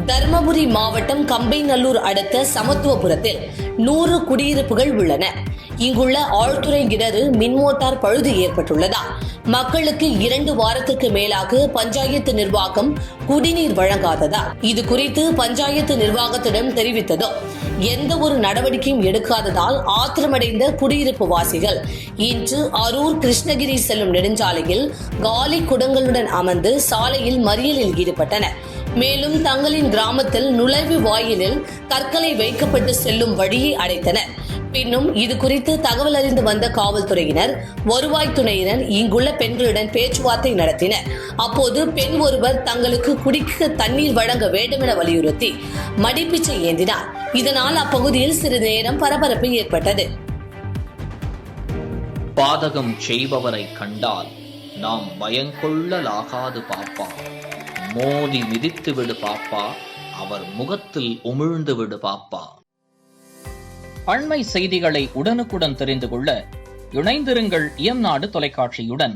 தர்மபுரி மாவட்டம் கம்பைநல்லூர் அடுத்த சமத்துவபுரத்தில் 100 குடியிருப்புகள் உள்ளன. இங்குள்ள ஆழ்துறை கிணறு மின்மோட்டார் பழுது ஏற்பட்டுள்ளதால் மக்களுக்கு 2 வாரத்துக்கு மேலாக பஞ்சாயத்து நிர்வாகம் குடிநீர் வழங்காததால் இது குறித்து பஞ்சாயத்து நிர்வாகத்திடம் தெரிவித்ததும் எந்த ஒரு நடவடிக்கையும் எடுக்காததால் ஆத்திரமடைந்த குடியிருப்பு வாசிகள் இன்று அரூர் கிருஷ்ணகிரி செல்லும் நெடுஞ்சாலையில் காலி குடங்களுடன் அமர்ந்து சாலையில் மறியலில் ஈடுபட்டனர். மேலும் தங்களின் கிராமத்தில் நுழைவு வாயிலில் கற்களை வைக்கப்பட்டு செல்லும் வழியை அடைத்தனர். பின்னும் இது குறித்து தகவல் அறிந்து வந்த காவல்துறையினர், வருவாய்த்துறையினர் இங்குள்ள பெண்களுடன் பேச்சுவார்த்தை நடத்தினர். அப்போது பெண் ஒருவர் தங்களுக்கு குடிக்க தண்ணீர் வழங்க வேண்டும் என வலியுறுத்தி மடிப்பிச்சை ஏந்தினார். இதனால் அப்பகுதியில் சிறிது நேரம் பரபரப்பு ஏற்பட்டது. பாதகம் செய்பவரை கண்டால் நாம் பயங்கொள்ளலாகாது பாப்பா, மோதி மிதித்து விடு பாப்பா, அவர் முகத்தில் உமிழ்ந்து விடு பாப்பா. அண்மை செய்திகளை உடனுக்குடன் தெரிந்து கொள்ள இணைந்திருங்கள் இயம்நாடு தொலைக்காட்சியுடன்.